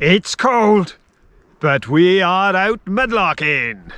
It's cold, but we are out mudlarking.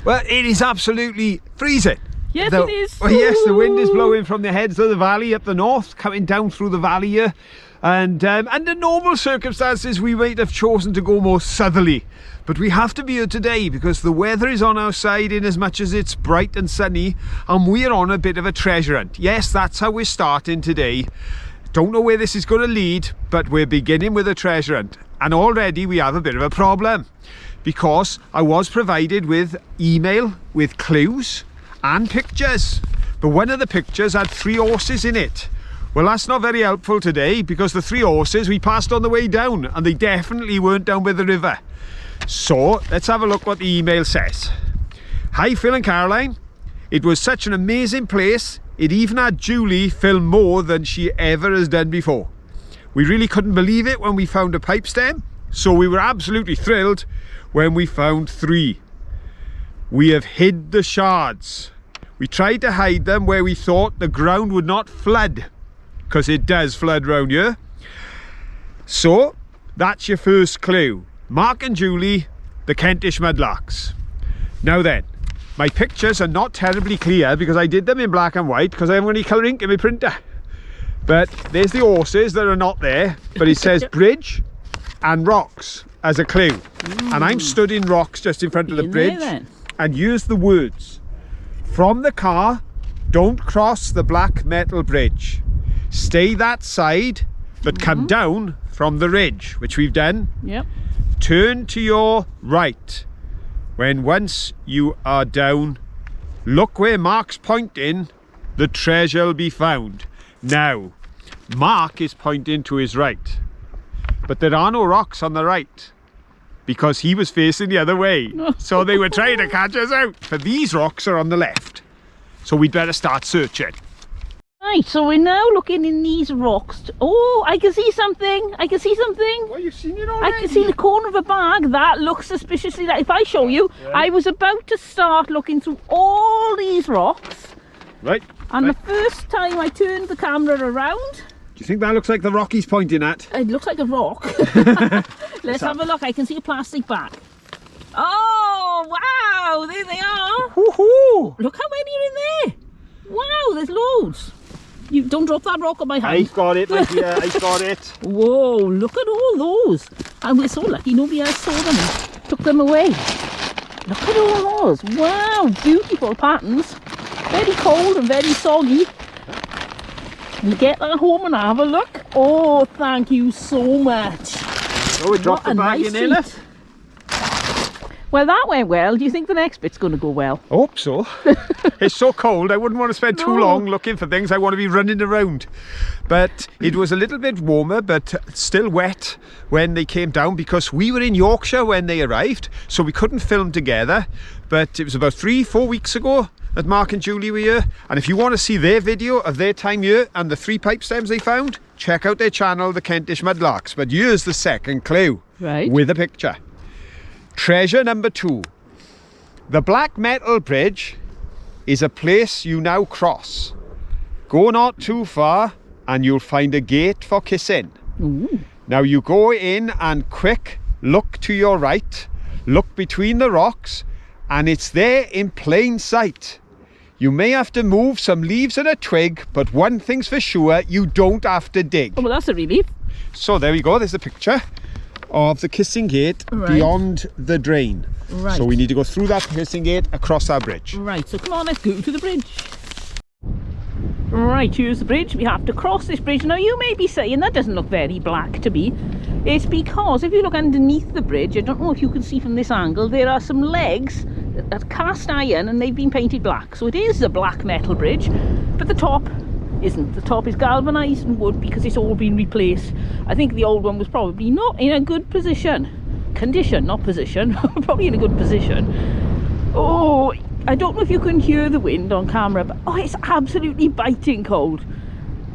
Well, it is absolutely freezing. Yes, it is. Well, yes, the wind is blowing from the heads of the valley up the north, coming down through the valley here. And under normal circumstances, we might have chosen to go more southerly. But we have to be here today because the weather is on our side in as much as it's bright and sunny. And we're on a bit of a treasure hunt. Yes, that's how we're starting today. Don't know where this is going to lead, but we're beginning with a treasure hunt. And already we have a bit of a problem. Because I was provided with email with clues and pictures, but one of the pictures had 3 horses in it. Well, that's not very helpful today because the 3 horses we passed on the way down and they definitely weren't down by the river. So let's have a look what the email says. Hi Phil and Caroline, it was such an amazing place. It even had Julie film more than she ever has done before. We really couldn't believe it when we found a pipe stem, so we were absolutely thrilled when we found 3. We have hid the shards. We tried to hide them where we thought the ground would not flood, because it does flood round here. So that's your first clue. Mark and Julie, the Kentish Mudlarks. Now then, my pictures are not terribly clear because I did them in black and white because I haven't got any colour ink in my printer. But there's the horses that are not there, but it says bridge and rocks as a clue. And I'm stood in rocks just in front of the bridge and use the words, from the car, don't cross the black metal bridge. Stay that side, but come down from the ridge, which we've done. Yep. Turn to your right. When once you are down, look where Mark's pointing, the treasure will be found. Now, Mark is pointing to his right, but there are no rocks on the right because he was facing the other way. So they were trying to catch us out. But these rocks are on the left. So we'd better start searching. Right, so we're now looking in these rocks. Oh, I can see something. I can see something. Well, you've seen it already. I can see the corner of a bag. That looks suspiciously like, if I show you, I was about to start looking through all these rocks. Right. And the first time I turned the camera around. Do you think that looks like the rock he's pointing at? It looks like a rock. Let's have a look. I can see a plastic bag. Wow, there they are. Woohoo! Look how many are in there. Wow, there's loads. You don't drop that rock on my hand. I've got it, my dear, I've got it. Whoa, look at all those. And we're so lucky nobody else saw them and took them away. Look at all those. Wow, beautiful patterns. Very cold and very soggy. You get that home and have a look. Oh, thank you so much. So we dropped the bag in it. Well, that went well. Do you think the next bit's going to go well? I hope so. It's so cold, I wouldn't want to spend too long looking for things. I want to be running around. But it was a little bit warmer, but still wet when they came down, because we were in Yorkshire when they arrived, so we couldn't film together. But it was about 3-4 weeks ago that Mark and Julie were here. And if you want to see their video of their time here and the 3 pipe stems they found, check out their channel, the Kentish Mudlarks. But here's the second clue, Right. with a picture. Treasure number 2. The Black Metal Bridge is a place you now cross. Go not too far and you'll find a gate for kissing. Ooh. Now you go in and quick look to your right, look between the rocks, and it's there in plain sight. You may have to move some leaves and a twig, but one thing's for sure, you don't have to dig. Oh, well, that's a relief. So there we go, there's a picture of the kissing gate beyond the drain. Right. So we need to go through that kissing gate across our bridge. Right, so come on, let's go to the bridge. Right, here's the bridge. We have to cross this bridge. Now, you may be saying that doesn't look very black to me. It's because if you look underneath the bridge, I don't know if you can see from this angle, there are some legs that are cast iron and they've been painted black. So it is a black metal bridge, but the top isn't. The top is galvanised and wood because it's all been replaced. I think the old one was probably not in a good condition, not position, probably in a good position. Oh, I don't know if you can hear the wind on camera, but oh, it's absolutely biting cold.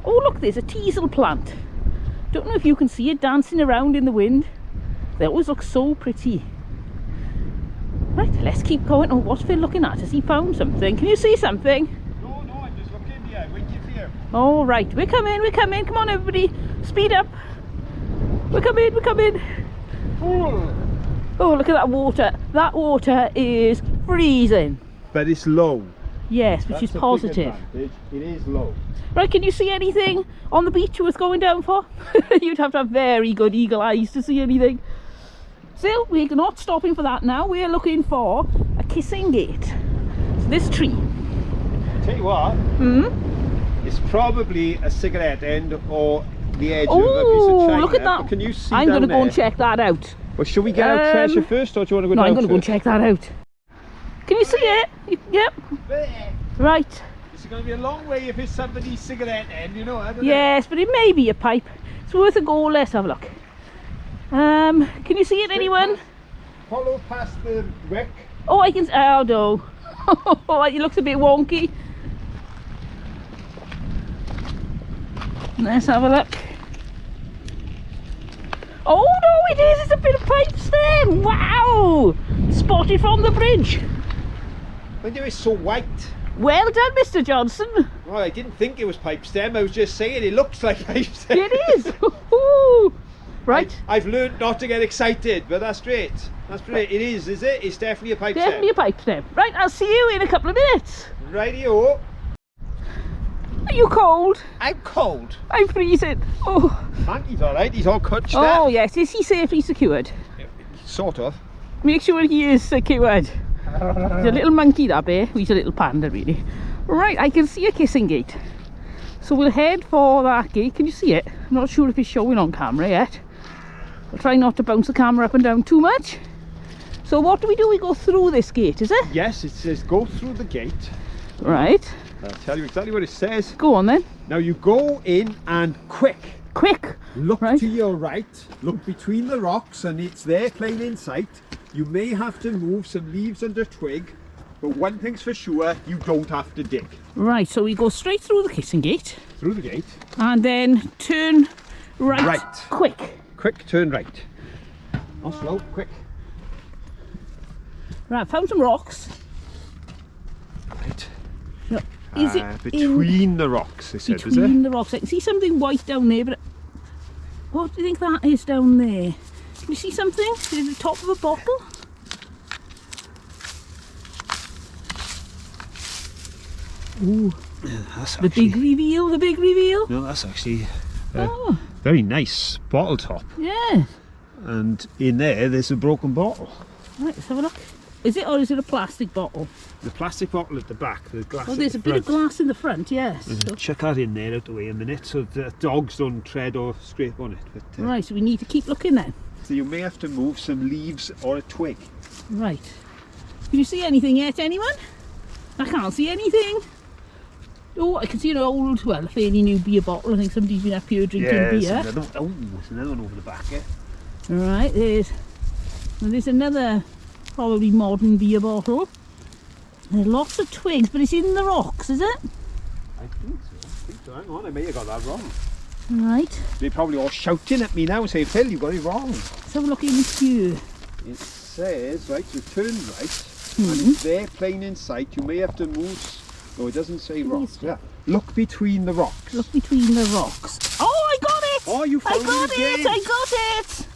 Oh, look, there's a teasel plant. Don't know if you can see it dancing around in the wind. They always look so pretty. Right, let's keep going. Oh, what's Phil looking at? Has he found something? Can you see something? No, I'm just looking here, waiting for you. All right, we're coming. Come on, everybody, speed up. We're coming. Oh, look at that water. That water is freezing. But it's low. Yes, which is positive. It is low. Right, can you see anything on the beach worth going down for? You'd have to have very good eagle eyes to see anything. Still, we're not stopping for that now. We're looking for a kissing gate. So this tree. Tell you what, it's probably a cigarette end or the edge of a piece Oh, of china. look at that. But can you see I'm going to down go and there? check that out. Well, should we get our treasure first, or do you want to go No, down I'm going to go and first? check that out. Can you see it? Yep. There. Right. It's going to be a long way if it's somebody's cigarette end, you know. Yes, but it may be a pipe. It's worth a go. Let's have a look. Can you see it, anyone? Follow past the wreck. Oh, I can. Oh no. It looks a bit wonky. Let's have a look. Oh no, it is. It's a bit of pipe stem. Wow! Spotted from the bridge. I knew it's so white. Well done, Mr. Johnson. Well, I didn't think it was pipe stem. I was just saying it looks like pipe stem. It is. Ooh. Right. I've learned not to get excited, but that's great. That's great. It is it? It's definitely a pipe Definitely a pipe stem. Right, I'll see you in a couple of minutes. stem. Rightio. Are you cold? I'm cold. I'm freezing. Oh. Manky's alright, he's all clutched Oh up. yes, is he safely secured? Sort of. Make sure he is secured. He's a little monkey, that bear. He's a little panda, really. Right, I can see a kissing gate. So we'll head for that gate. Can you see it? I'm not sure if it's showing on camera yet. We'll try not to bounce the camera up and down too much. So what do? We go through this gate, is it? Yes, it says go through the gate. Right. I'll tell you exactly what it says. Go on then. Now you go in and quick. Look Right. to your right, look between the rocks, and it's there plain in sight. You may have to move some leaves and a twig, but one thing's for sure, you don't have to dig. Right, so we go straight through the kissing gate Through the gate. and then turn right. Quick. Quick, turn right. Not slow, quick. Right, found some rocks. Right. No, is it between the rocks, they said, is between it? the rocks? I can see something white down there, but what do you think that is down there? Can you see something? Is it the top of a bottle? Ooh, That's the big reveal, the big reveal. No, that's actually Oh, very nice bottle top. yeah. And in there's a broken bottle. Right, let's have a look. Is it, or is it a plastic bottle? The plastic bottle at the back, the glass. Oh, there's a bit of glass in the front, yes. So, Chuck that in there out the way a minute so the dogs don't tread or scrape on it. But, right, so we need to keep looking then. so you may have to move some leaves or a twig. Right. Can you see anything yet, anyone? I can't see anything. Oh, I can see an old, well, a fairly new beer bottle. I think somebody's been up here drinking beer. There's another one over the back here. Right, there's another probably modern beer bottle. There's lots of twigs, but it's in the rocks, is it? I think so. Hang on, I may have got that wrong. Right. They're probably all shouting at me now saying, Phil, you got it wrong. Let's have a look in here. It says, right, you turn right, and it's there plain in sight. You may have to move. No, it doesn't say rocks. Yeah. Look between the rocks. Look between the rocks. Oh, I got it! Oh, you found it! I got it!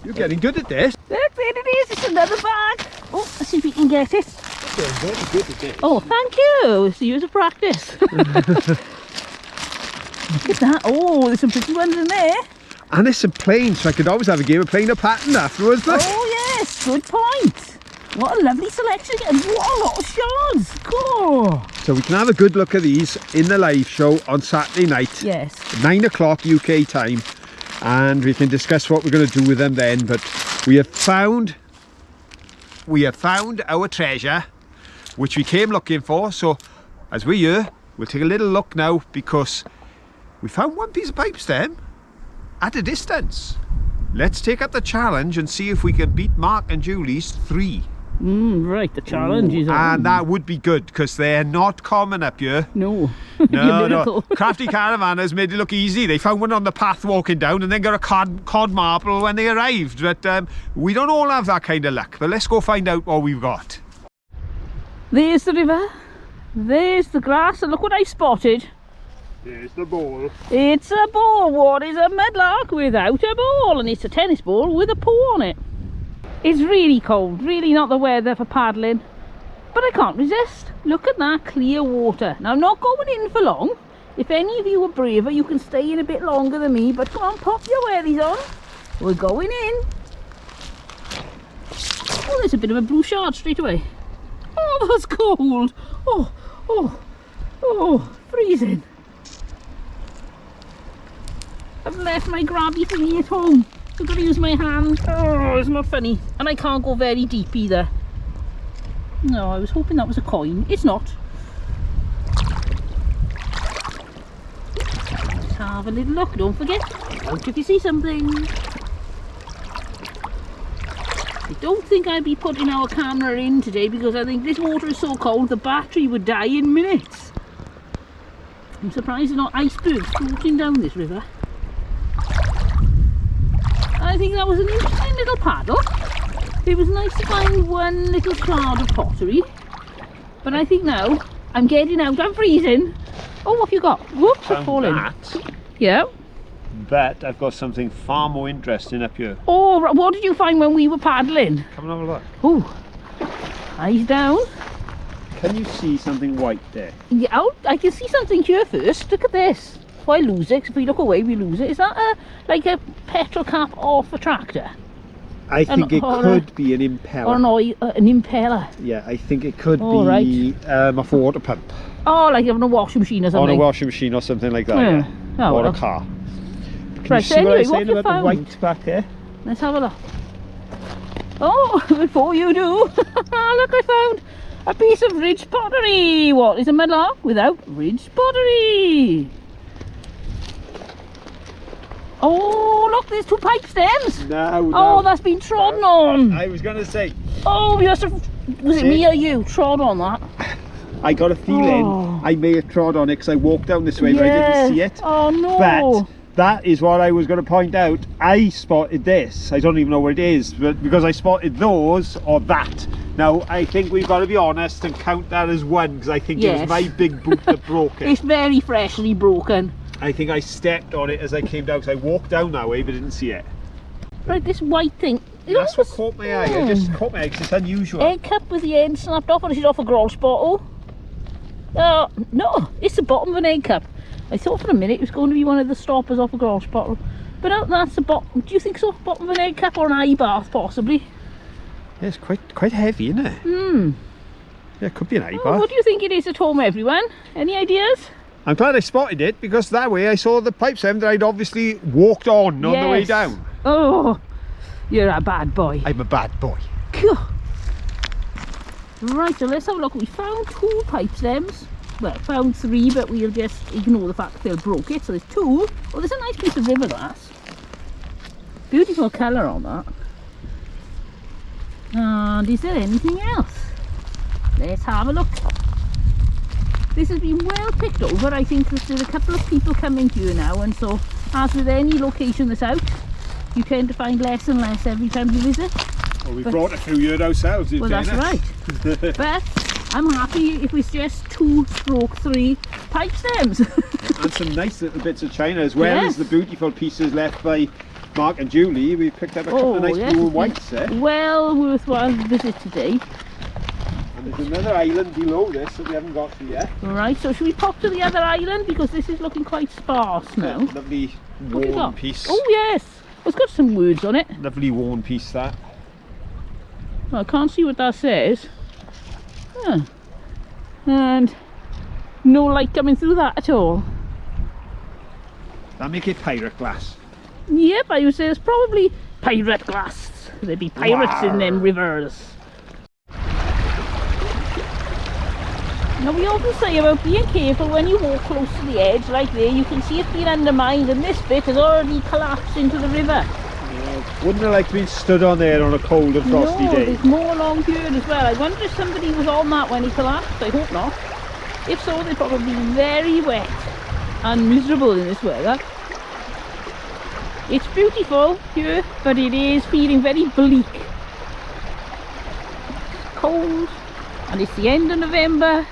You're getting good at this. Look, there it is. It's another bag. Oh, let's see if we can get it. You're very good at this. Oh, thank you. It's the use of practice. Look at that. Oh, there's some pretty ones in there. And there's some planes, so I could always have a game of playing a pattern afterwards. Look. Oh, yes. Good point. What a lovely selection. And what a lot of shards. Cool. So we can have a good look at these in the live show on Saturday night. Yes. 9 o'clock UK time. And we can discuss what we're going to do with them then. But we have found our treasure, which we came looking for. So as we're here, we'll take a little look now, because we found one piece of pipe stem at a distance. Let's take up the challenge and see if we can beat Mark and Julie's 3. Right, the challenge is on. And that would be good, because they're not common up here. No. No. Crafty Caravanners made it look easy. They found one on the path walking down and then got a cod marble when they arrived. But we don't all have that kind of luck. But let's go find out what we've got. There's the river. There's the grass. And look what I spotted. There's the ball. It's a ball. What is a mudlark without a ball? And it's a tennis ball with a paw on it. It's really cold, really not the weather for paddling, but I can't resist. Look at that clear water. Now, I'm not going in for long. If any of you are braver, you can stay in a bit longer than me, but come on, pop your wellies on. We're going in. Oh, there's a bit of a blue shard straight away. Oh, that's cold. Oh, freezing. I've left my grabby thingy at home. I've got to use my hand. Oh, it's not funny. And I can't go very deep either. No, I was hoping that was a coin. It's not. Let's have a little look. Don't forget, out if you see something. I don't think I'll be putting our camera in today, because I think this water is so cold the battery would die in minutes. I'm surprised there's not icebergs floating down this river. I think that was an interesting little paddle. It was nice to find one little shard of pottery. But I think now I'm getting out. I'm freezing. Oh, what have you got? Whoops, I've fallen. Yeah. But I've got something far more interesting up here. Oh, what did you find when we were paddling? Come and have a look. Oh, eyes down. Can you see something white there? Yeah, I can see something here first. Look at this. If I lose it, if we look away, we lose it. Is that like a petrol cap off a tractor? I think it could be an impeller. Or an impeller. Yeah, I think it could be off a water pump. Oh, like having a washing machine or something. On a washing machine or something like that, yeah. Oh, or well. a car. Can Right, you see so what I anyway, was what saying have you about the found? white back there? Let's have a look. Oh, before you do, look, I found a piece of ridge pottery. What is a mudlark without ridge pottery? Oh, look, there's 2 pipe stems. No. Oh, that's been trodden on. I was going to say. Oh, you must have, was it me or you trod on that? I got a feeling I may have trod on it because I walked down this way, but I didn't see it. Oh, no. But that is what I was going to point out. I spotted this. I don't even know what it is, but because I spotted those or that. Now, I think we've got to be honest and count that as one, because I think it was my big boot that broke it. It's very freshly broken. I think I stepped on it as I came down, because I walked down that way but didn't see it. Right, this white thing. That's what caught my eye. It just caught my eye because it's unusual. Egg cup with the end snapped off, or is it off a Grolsch bottle? Oh, no, it's the bottom of an egg cup. I thought for a minute it was going to be one of the stoppers off a gross bottle. But no, that's the bottom. Do you think so? Bottom of an egg cup or an eye bath, possibly? Yeah, it's quite heavy, isn't it? Hmm. Yeah, it could be an eye bath. What do you think it is at home, everyone? Any ideas? I'm glad I spotted it, because that way I saw the pipe stem that I'd obviously walked on the way down. Oh, you're a bad boy. I'm a bad boy. Phew. Right, so let's have a look. We found 2 pipe stems. Well, found 3, but we'll just ignore the fact that they broke it. So there's 2. Oh, there's a nice piece of river glass. Beautiful colour on that. And is there anything else? Let's have a look. This has been well picked over. I think there's a couple of people coming here now, and so as with any location that's out, you tend to find less and less every time you visit. Well, we brought a few here ourselves. Well, that's right. But I'm happy if it's just 2/3 pipe stems. And some nice little bits of china, as well as the beautiful pieces left by Mark and Julie. We picked up a couple of nice blue and whites there. Well worthwhile visit today. And there's another island below this that we haven't got to yet. Right, so should we pop to the other island, because this is looking quite sparse now. Lovely worn piece. Oh yes, it's got some words on it. Lovely worn piece, that. Well, I can't see what that says. Huh. And no light coming through that at all. That make it pirate glass. Yep, I would say it's probably pirate glass. There'd be pirates in them rivers. Now, we often say about being careful when you walk close to the edge like there. You can see it's been undermined, and this bit has already collapsed into the river. Yeah, wouldn't have liked being stood on there on a cold and frosty day. There's more along here as well. I wonder if somebody was on that when he collapsed. I hope not. If so, they'd probably be very wet and miserable in this weather. It's beautiful here, but it is feeling very bleak. It's cold, and it's the end of November.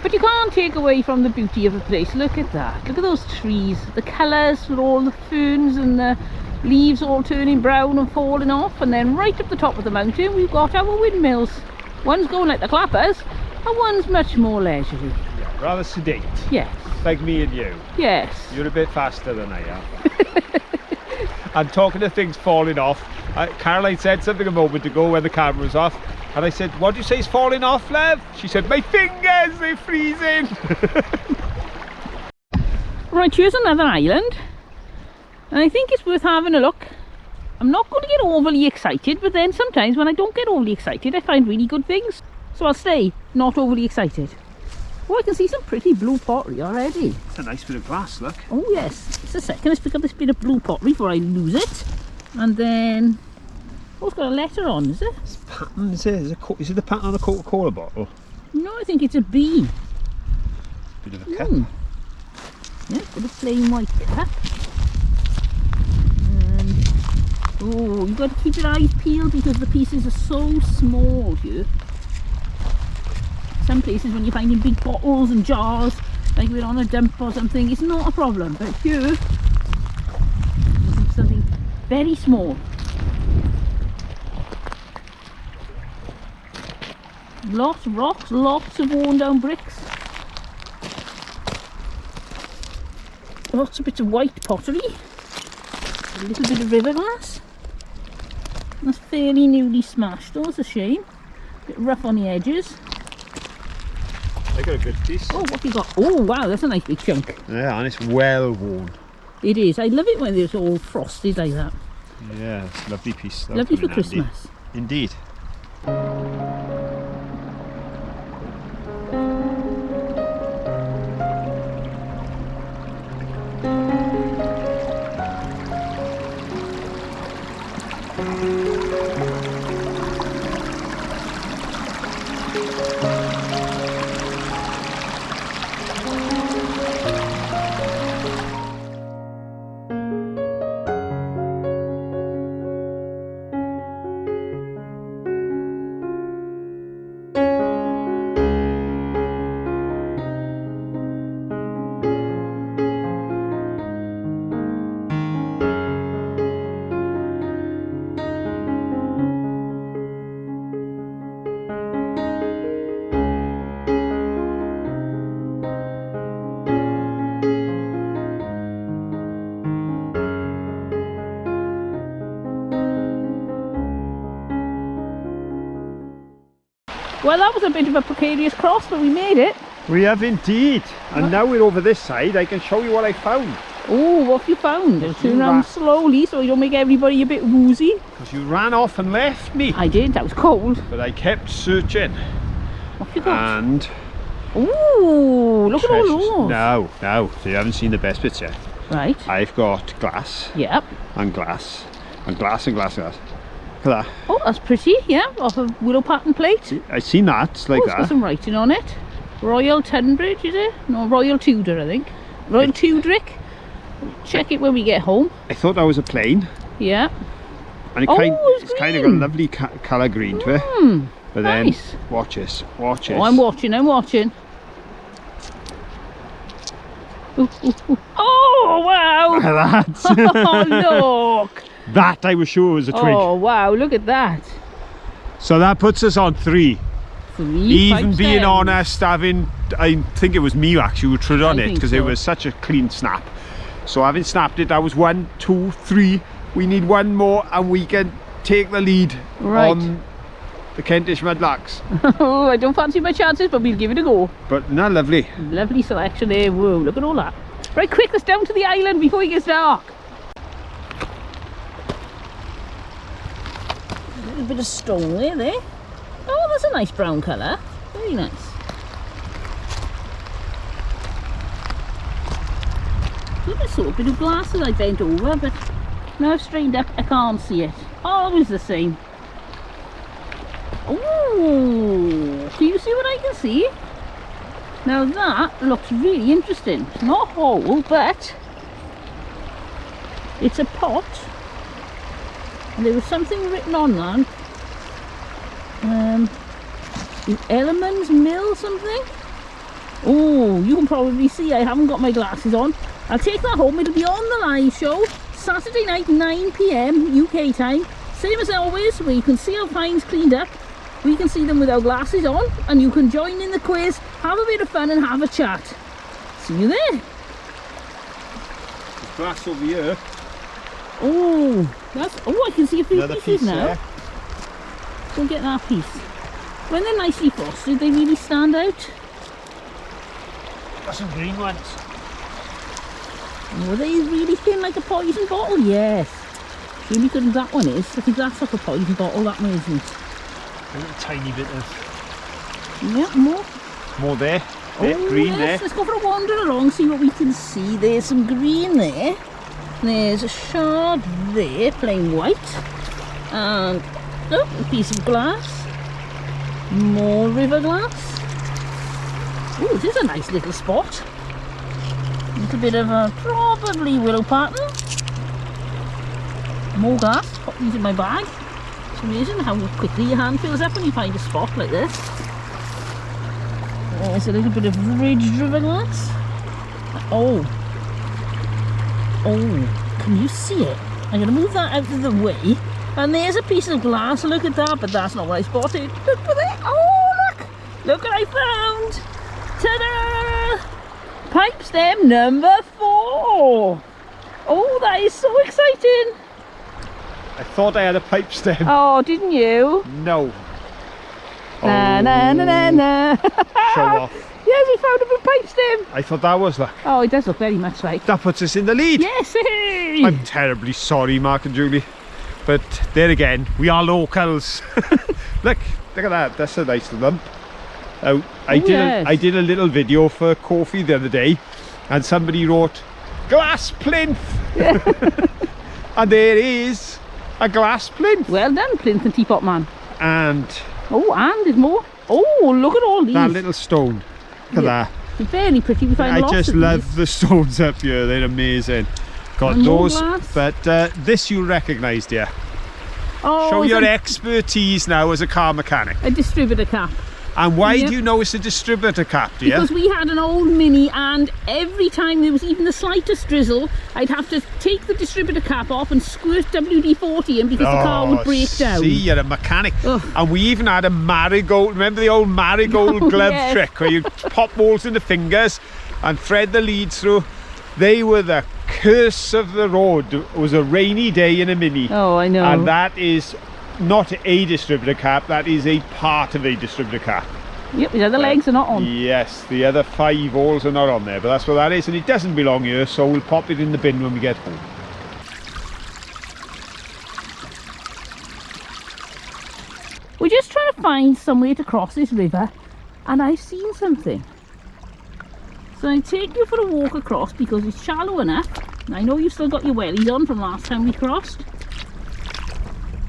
But you can't take away from the beauty of the place. Look at that. Look at those trees. The colours with all the ferns and the leaves all turning brown and falling off. And then right up the top of the mountain, we've got our windmills. One's going like the clappers, and one's much more leisurely. Yeah, rather sedate. Yes. Like me and you. Yes. You're a bit faster than I am. And talking of things falling off, Caroline said something a moment ago when the camera was off, and I said, what do you say is falling off, love? She said, my fingers, they're freezing. Right, here's another island, and I think it's worth having a look. I'm not going to get overly excited, but then sometimes when I don't get overly excited, I find really good things. So I'll stay not overly excited. Oh, I can see some pretty blue pottery already. It's a nice bit of glass, look. Oh yes, just a second, let's pick up this bit of blue pottery before I lose it. And then, oh, it's got a letter on, is it? It's pattern, is it? Is it the pattern on a Coca-Cola bottle? No, I think it's a bee. Bit of a cup. Yeah, bit of plain white cup. And, oh, you've got to keep your eyes peeled because the pieces are so small here. Some places when you're finding big bottles and jars, like we're on a dump or something, it's not a problem. But here, this is something very small. Lots of rocks, lots of worn down bricks. Lots of bits of white pottery. A little bit of river glass. That's fairly newly smashed, though, it's a shame. A bit rough on the edges. I got a good piece. Oh, what have you got? Oh, wow, that's a nice big chunk. Yeah, and it's well worn. It is. I love it when it's all frosted like that. Yeah, it's a lovely piece. Lovely for Christmas. Indeed. Well, that was a bit of a precarious cross, but we made it. We have indeed. And now we're over this side. I can show you what I found. Oh, what have you found? I'll turn around slowly so you don't make everybody a bit woozy. Because you ran off and left me. I did, that was cold. But I kept searching. What have you got? And... Ooh, look at all those. No, so you haven't seen the best bits yet. Right. I've got glass. Yep. And glass. And glass and glass and glass. Look at that. Oh, that's pretty, yeah, off a willow pattern plate. I've seen that, it's like It's got some writing on it. Royal Tunbridge, is it? No, Royal Tudor, I think. Royal Tudrick. Check it when we get home. I thought that was a plane. Yeah. And it's kind of got a lovely colour green to it. But then, nice. watch this, watch this. Oh, I'm watching. Ooh, ooh, ooh. Oh, wow. That's Oh, look. that I was sure was a twig. Oh, wow, look at that. So that puts us on 3. 3, Even 5, being 7. honest, I think it was me actually who trod on it because so. it was such a clean snap. So having snapped it, that was 1, 2, 3. We need one more and we can take the lead on the Kentish Mudlarks. Oh, I don't fancy my chances, but we'll give it a go. But not lovely. Lovely selection there. Whoa, look at all that. Right, quick, let's down to the island before it gets dark. A little bit of stone there. Oh, that's a nice brown colour. Very nice. I saw a bit of glass as I bent over, but now I've straightened up, I can't see it. Always the same. Oh, can you see what I can see? Now that looks really interesting. It's not a hole, but it's a pot. And there was something written on that. Elements Mill something? Oh, you can probably see I haven't got my glasses on. I'll take that home. It'll be on the live show Saturday night 9 PM UK time, same as always, where you can see our finds cleaned up. We can see them with our glasses on, and you can join in the quiz, have a bit of fun and have a chat. See you there. There's glass over here. Oh, I can see a few Another pieces piece now. there. Go get that piece. When they're nicely frosted, they really stand out. Got some green ones. Were they really thin like a poison bottle? Yes. Really good as that one is. I think that's like a poison bottle, that one isn't. A little tiny bit of... Yeah, more. More there. There, green there. Let's go for a wander along, see what we can see. There's some green there. There's a shard there, plain white. And a piece of glass. More river glass. Oh, this is a nice little spot. A little bit of a probably willow pattern. More glass. Pop these in my bag. It's amazing how quickly your hand fills up when you find a spot like this. There's a little bit of ridged river glass. Oh, can you see it? I'm going to move that out of the way. And there's a piece of glass. Look at that, but that's not what I spotted. Look for that. Oh, look! Look what I found! Ta-da! Pipe stem number 4. Oh, that is so exciting. I thought I had a pipe stem. Oh, didn't you? No. Na na na na na. Show off. Yes, we found a big pipe stem. I thought that was that. Oh, it does look very much like. That puts us in the lead. Yes, hey. I'm terribly sorry, Mark and Julie. But there again, we are locals. look at that. That's a nice lump. I did a little video for coffee the other day, and somebody wrote glass plinth. Yeah. And there is a glass plinth. Well done, plinth and teapot man. And there's more. Oh, look at all these. That little stone. Look at that. It's very pretty. We find I lots just of love these. the stones up here. They're amazing. Got And more those, glass. but this you recognise, dear. Oh, Show your expertise now as a car mechanic. A distributor cap. And why do you know it's a distributor cap, dear? Because we had an old Mini, and every time there was even the slightest drizzle, I'd have to take the distributor cap off and squirt WD-40 in because the car would break down. See, you're a mechanic. Ugh. And we even had a marigold, remember the old marigold glove trick where you pop holes in the fingers and thread the leads through? They were the curse of the road. It was a rainy day in a Mini. Oh, I know. And that is not a distributor cap, that is a part of a distributor cap. Yep, the other legs are not on. Yes, the other 5 holes are not on there, but that's what that is, and it doesn't belong here, so we'll pop it in the bin when we get home. We're just trying to find some way to cross this river, and I've seen something. So I take you for a walk across because it's shallow enough. I know you've still got your wellies on from last time we crossed.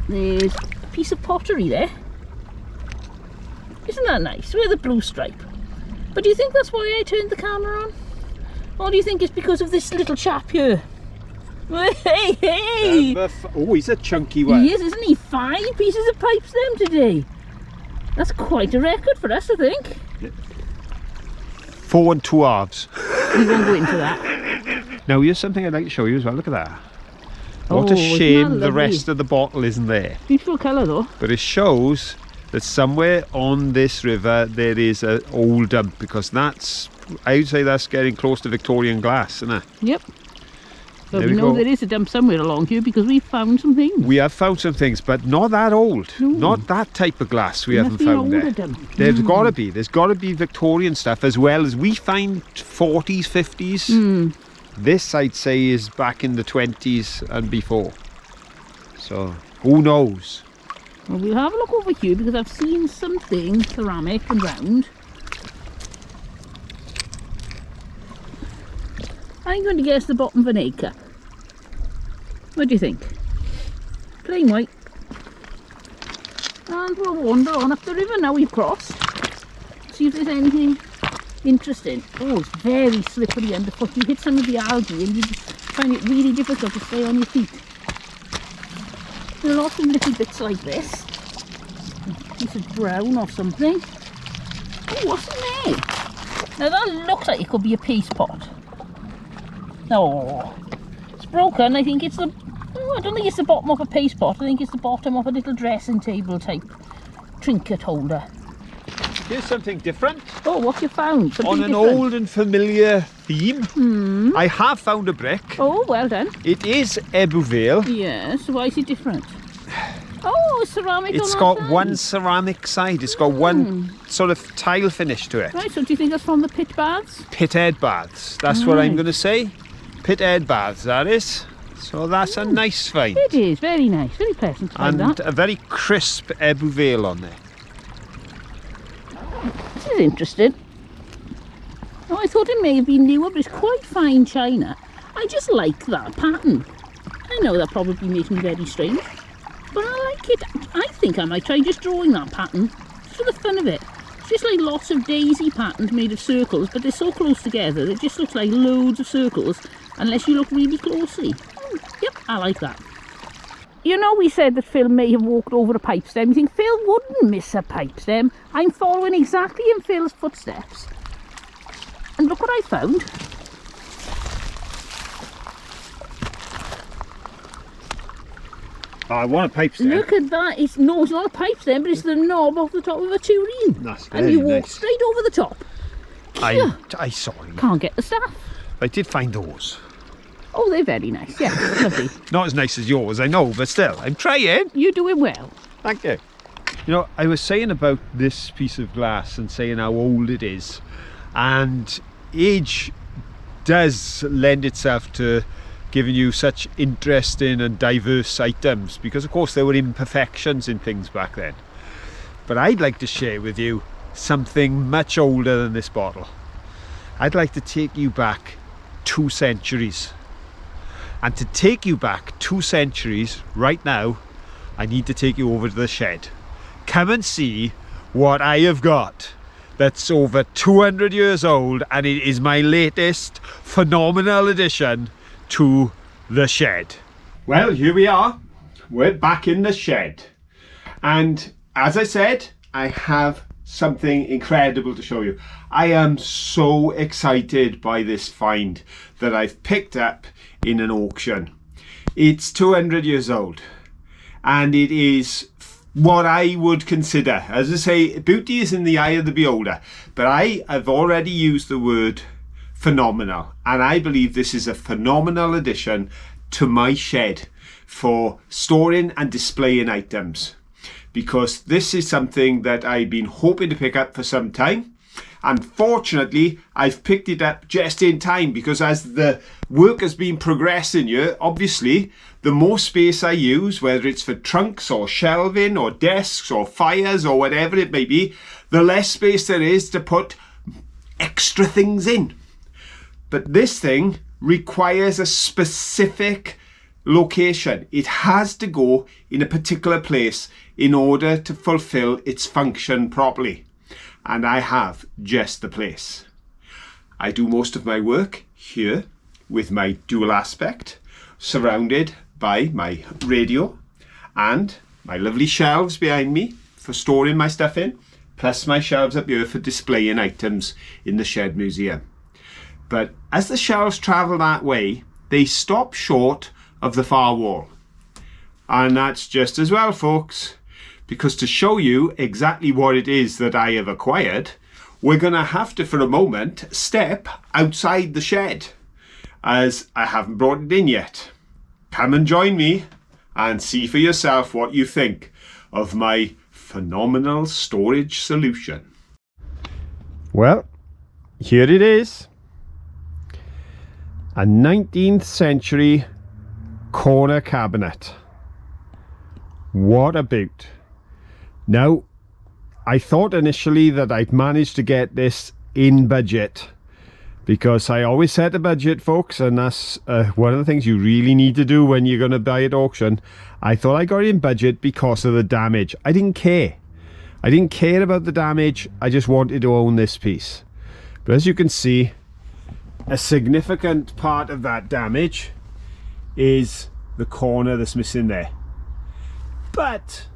There's a piece of pottery there. Isn't that nice? With a blue stripe. But do you think that's why I turned the camera on? Or do you think it's because of this little chap here? Hey, hey! Oh, he's a chunky one. He is, isn't he? 5 pieces of pipe stem today. That's quite a record for us, I think. 4 and 2 halves. We won't go into that. Now here's something I'd like to show you as well. Look at that. What Oh, a isn't shame that the lovely? rest of the bottle isn't there. Beautiful colour though. But it shows that somewhere on this river there is an old dump, because that's, I would say that's getting close to Victorian glass, isn't it? Yep. But There we we know go. there is a dump somewhere along here because we found some things. We have found some things, but not that old. No. Not that type of glass we There haven't must be an found older there. dump. There's got to be. There's got to be Victorian stuff as well as we find 40s, 50s. Mm. This I'd say is back in the 20s and before. So who knows? Well, we'll have a look over here because I've seen something ceramic and round. I'm going to guess the bottom of an egg cup. What do you think? Plain white. And we'll wander on up the river now we've crossed. See if there's anything interesting. Oh, it's very slippery underfoot. You hit some of the algae and you just find it really difficult to stay on your feet. There are lots of little bits like this. A piece of brown or something. Oh, what's in there? Now that looks like it could be a paste pot. Oh, it's broken. I think it's the... Oh, I don't think it's the bottom of a paste pot. I think it's the bottom of a little dressing table type trinket holder. Here's something different. Oh, what you found? Something On an different. old and familiar theme, I have found a brick. Oh, well done. It is Ebbw. Yes, why is it different? Oh, ceramic It's on got that side. one ceramic side. It's got one sort of tile finish to it. Right, so do you think that's from the pit baths? Pit head baths. That's what I'm Right. going to say. Pit head baths, that is. So that's a nice find. It is, very nice, very pleasant to find And that. a very crisp Ebbw on there. This is interesting. Oh, I thought it may have been newer, but it's quite fine china. I just like that pattern. I know that probably makes me very strange, but I like it. I think I might try just drawing that pattern, just for the fun of it. It's just like lots of daisy patterns made of circles, but they're so close together, it just looks like loads of circles, unless you look really closely. Yep, I like that. You know, we said that Phil may have walked over a pipe stem. You think Phil wouldn't miss a pipe stem? I'm following exactly in Phil's footsteps. And look what I found. I want a pipe stem. Look at that. It's not a pipe stem, but it's the knob off the top of a tureen. That's And you very walk nice. straight over the top. I sorry. Can't get the staff. I did find those. Oh, they're very nice. Yeah, lovely. Not as nice as yours, I know, but still, I'm trying. You're doing well. Thank you. You know, I was saying about this piece of glass and saying how old it is, and age does lend itself to giving you such interesting and diverse items, because of course there were imperfections in things back then. But I'd like to share with you something much older than this bottle. I'd like to take you back 2 centuries. And to take you back 2 centuries right now, I need to take you over to the shed. Come and see what I have got that's over 200 years old, and it is my latest phenomenal addition to the shed. Well, here we are. We're back in the shed. And as I said, I have something incredible to show you. I am so excited by this find that I've picked up in an auction. It's 200 years old, and it is what I would consider, as I say, beauty is in the eye of the beholder, but I have already used the word phenomenal, and I believe this is a phenomenal addition to my shed for storing and displaying items. because this is something that I've been hoping to pick up for some time. And fortunately, I've picked it up just in time, because as the work has been progressing here, obviously, the more space I use, whether it's for trunks or shelving or desks or fires or whatever it may be, the less space there is to put extra things in. But this thing requires a specific location. It has to go in a particular place in order to fulfill its function properly. And I have just the place. I do most of my work here with my dual aspect, surrounded by my radio and my lovely shelves behind me for storing my stuff in, plus my shelves up here for displaying items in the shed museum. But as the shelves travel that way, they stop short of the far wall. And that's just as well, folks, because to show you exactly what it is that I have acquired, we're going to have to, for a moment, step outside the shed, as I haven't brought it in yet. Come and join me and see for yourself what you think of my phenomenal storage solution. Well, here it is. A 19th century corner cabinet. What a beaut. Now, I thought initially that I'd managed to get this in budget, because I always set a budget, folks, and that's one of the things you really need to do when you're going to buy at auction. I thought I got it in budget because of the damage. I didn't care. I didn't care about the damage. I just wanted to own this piece. But as you can see, a significant part of that damage is the corner that's missing there. But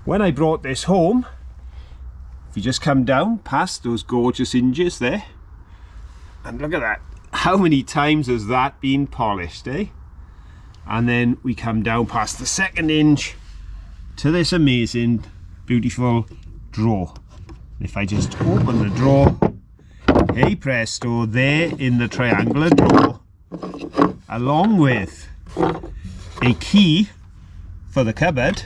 when I brought this home, if you just come down past those gorgeous hinges there, and look at that, how many times has that been polished, eh? And then we come down past the second hinge to this amazing, beautiful drawer. If I just open the drawer, hey presto, there in the triangular drawer, along with a key for the cupboard.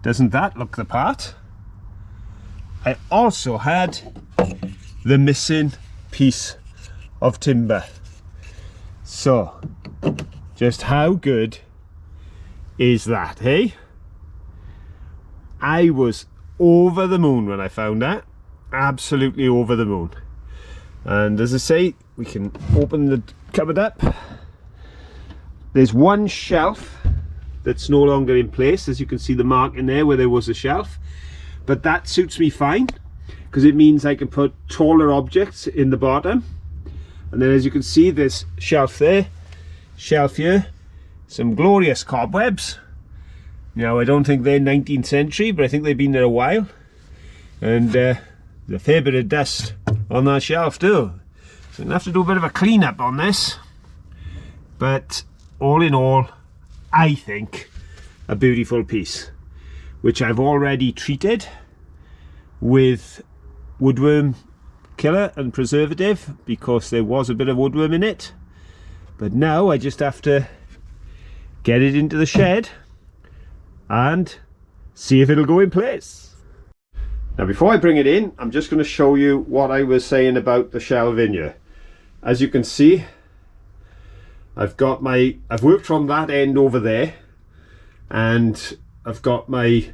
Doesn't that look the part? I also had the missing piece of timber. So, just how good is that, hey? I was over the moon when I found that. Absolutely over the moon. And as I say, we can open the cupboard up. There's one shelf that's no longer in place, as you can see the mark in there where there was a shelf, but that suits me fine because it means I can put taller objects in the bottom. And then as you can see, this shelf there, shelf here, some glorious cobwebs. Now I don't think they're 19th century, but I think they've been there a while, and there's a fair bit of dust on that shelf too, so I'm gonna have to do a bit of a clean up on this. But all in all, I think a beautiful piece, which I've already treated with woodworm killer and preservative because there was a bit of woodworm in it. But now I just have to get it into the shed and see if it'll go in place. Now before I bring it in, I'm just going to show you what I was saying about the shelving here. As you can see, I've worked from that end over there, and I've got my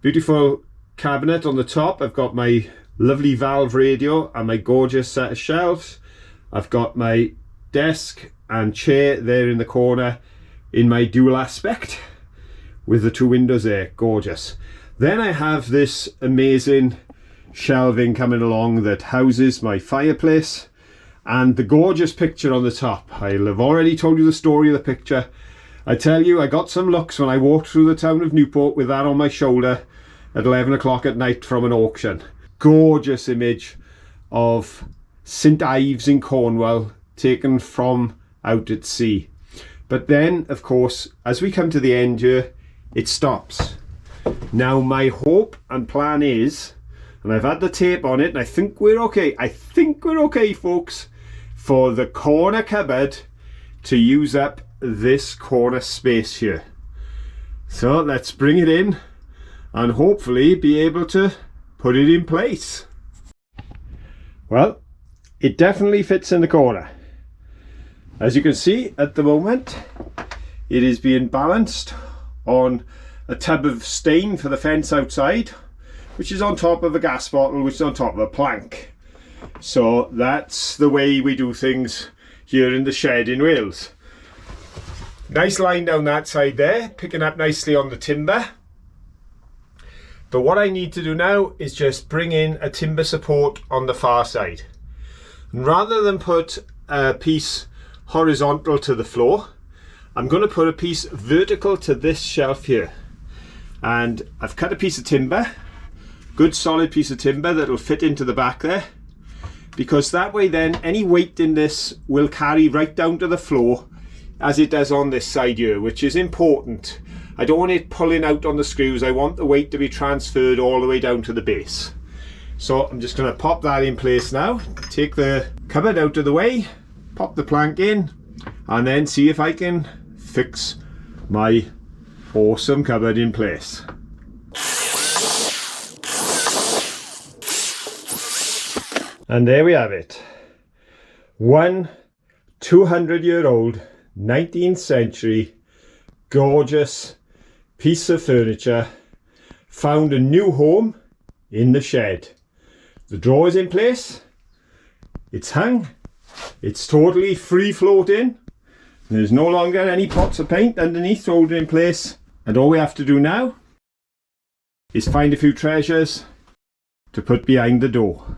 beautiful cabinet on the top. I've got my lovely valve radio and my gorgeous set of shelves. I've got my desk and chair there in the corner in my dual aspect with the two windows there, gorgeous. Then I have this amazing shelving coming along that houses my fireplace and the gorgeous picture on the top. I'll have already told you the story of the picture. I tell you, I got some looks when I walked through the town of Newport with that on my shoulder at 11 o'clock at night from an auction. Gorgeous image of St Ives in Cornwall, taken from out at sea. But then, of course, as we come to the end here, it stops. Now my hope and plan is, and I've had the tape on it and I think we're okay, folks, for the corner cupboard to use up this corner space here. So let's bring it in and hopefully be able to put it in place. Well, it definitely fits in the corner. As you can see at the moment, it is being balanced on a tub of stain for the fence outside, which is on top of a gas bottle, which is on top of a plank. So that's the way we do things here in the shed in Wales. Nice line down that side there, picking up nicely on the timber. But what I need to do now is just bring in a timber support on the far side. And rather than put a piece horizontal to the floor, I'm going to put a piece vertical to this shelf here. And I've cut a piece of timber, good solid piece of timber that'll fit into the back there, because that way then any weight in this will carry right down to the floor as it does on this side here, which is important. I don't want it pulling out on the screws. I want the weight to be transferred all the way down to the base. So I'm just going to pop that in place now, take the cupboard out of the way, pop the plank in, and then see if I can fix my awesome cupboard in place. And there we have it. One 200-year-old 19th century gorgeous piece of furniture found a new home in the shed. The drawer is in place, it's hung, it's totally free floating, there's no longer any pots of paint underneath holding in place, and all we have to do now is find a few treasures to put behind the door.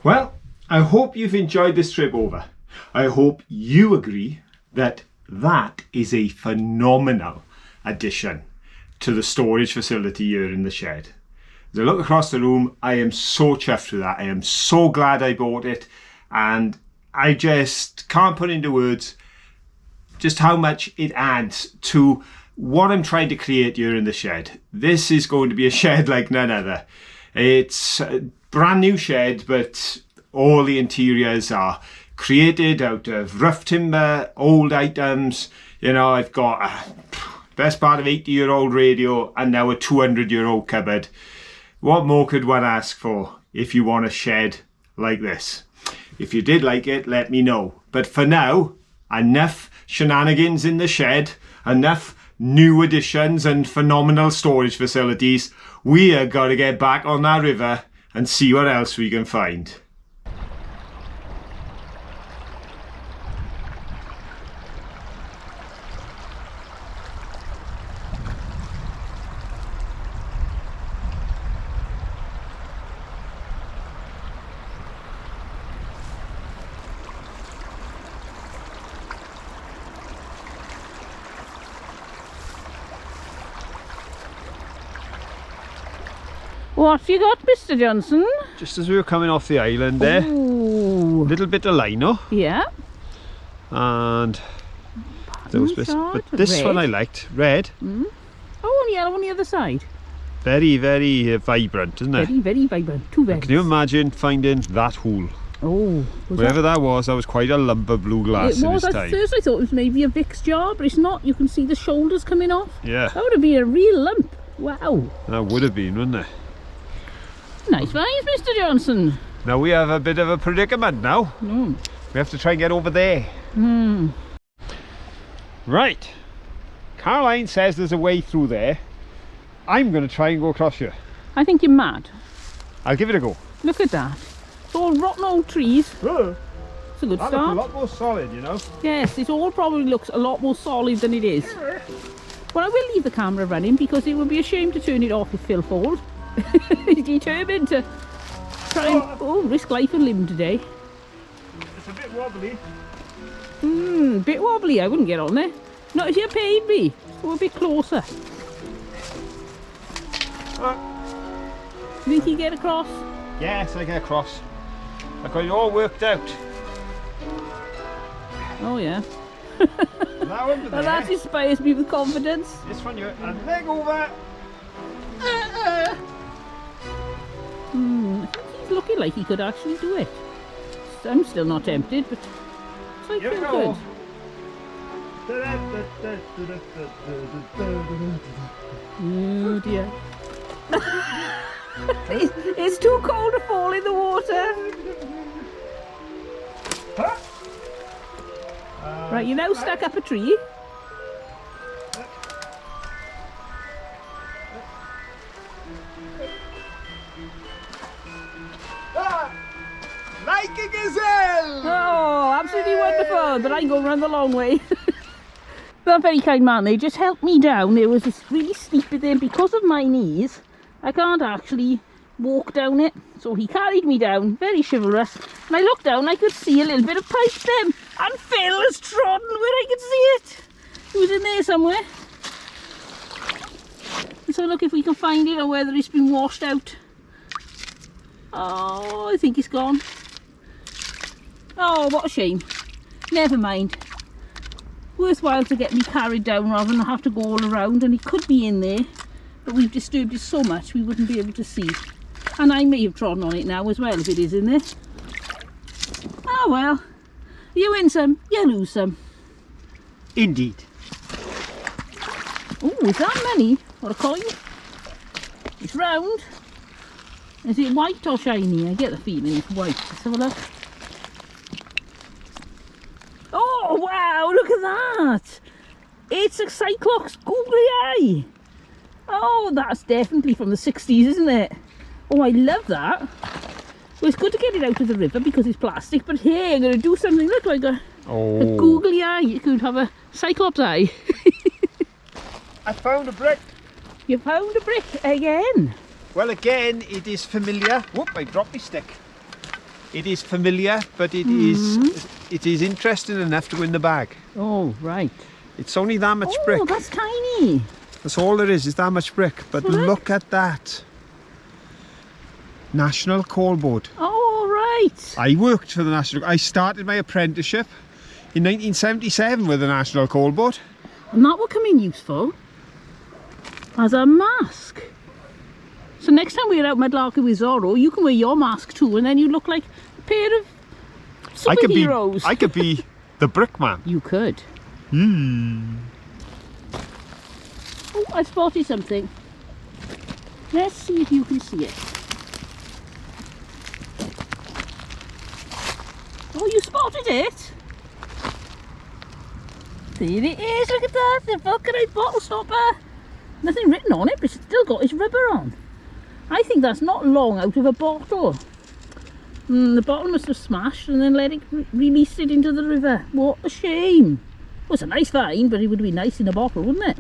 Well, I hope you've enjoyed this trip over. I hope you agree that that is a phenomenal addition to the storage facility here in the shed. As I look across the room, I am so chuffed with that. I am so glad I bought it, and I just can't put into words just how much it adds to what I'm trying to create here in the shed. This is going to be a shed like none other. It's a brand new shed, but all the interiors are created out of rough timber, old items. You know, I've got a best part of 80-year-old radio and now a 200-year-old cupboard. What more could one ask for if you want a shed like this? If you did like it, let me know. But for now, enough shenanigans in the shed, enough new additions and phenomenal storage facilities. We are got to get back on that river and see what else we can find. What have you got, Mr. Johnson? Just as we were coming off the island there, a little bit of lino. Yeah. And those bits, but this red. one I liked, red. Oh, and yellow on the other side. Very, very vibrant, isn't it? Very, very vibrant. Two berries. Can you imagine finding that hole? Oh. Wherever that was quite a lump of blue glass in its time. At first I thought it was maybe a Vicks jar, but it's not. You can see the shoulders coming off. Yeah. That would have been a real lump. Wow. That would have been, wouldn't it? Nice finds, Mr. Johnson. Now we have a bit of a predicament now. We have to try and get over there. Right. Caroline says there's a way through there. I'm going to try and go across here. I think you're mad. I'll give it a go. Look at that. It's all rotten old trees. It's a good That start. looks a lot more solid, you know. Yes, it all probably looks a lot more solid than it is. Well, I will leave the camera running because it would be a shame to turn it off if Phil falls. He's determined to try and risk life and limb today. It's a bit wobbly. Bit wobbly. I wouldn't get on there. Not if you paid me. Go a bit closer. You think you get across? Yes, I get across. I've got it all worked out. Oh yeah. Now under Well, there. that inspires me with confidence. This one you and leg over. I think he's looking like he could actually do it. I'm still not tempted, but it's like Here we feel go. good. Oh dear. It's too cold to fall in the water. Huh? Right, you're now stuck up a tree. Like a gazelle! Oh, absolutely wonderful, but I'm going around the long way. That very kind man, they just helped me down. There was this really steep bit there, because of my knees, I can't actually walk down it. So he carried me down, very chivalrous. And I looked down, I could see a little bit of pipe stem. And Phil has trodden where I could see it. It was in there somewhere. So look if we can find it or whether it's been washed out. Oh, I think it's gone. Oh, what a shame. Never mind. Worthwhile to get me carried down rather than have to go all around, and it could be in there, but we've disturbed it so much we wouldn't be able to see. And I may have trodden on it now as well if it is in there. Oh well. You win some, you lose some. Indeed. Oh, is that money? Or a coin? It's round. Is it white or shiny? I get the feeling it's white. Let's have a look. Oh wow, look at that! It's a Cyclops googly eye! Oh, that's definitely from the 60s, isn't it? Oh, I love that. Well, it's good to get it out of the river because it's plastic, but here I'm going to do something look like a googly eye. You could have a Cyclops eye. I found a brick. You found a brick again. Well, again, it is familiar. Whoop, I dropped my stick. It is familiar, but it is interesting enough to win the bag. Oh, right. It's only that much brick. Oh, that's tiny. That's all there is that much brick. But look at that. National Coal Board. Oh, right. I worked for the National... I started my apprenticeship in 1977 with the National Coal Board. And that will come in useful as a mask. So next time we're out Mudlarking with Zorro, you can wear your mask too, and then you look like a pair of superheroes. I could be the brick man. You could. Oh, I spotted something. Let's see if you can see it. Oh, you spotted it? There it is, look at that, the vulcanite bottle stopper. Nothing written on it, but it's still got its rubber on. I think that's not long out of a bottle. The bottle must have smashed and then let it release it into the river. What a shame. Well, it's a nice find, but it would be nice in a bottle, wouldn't it?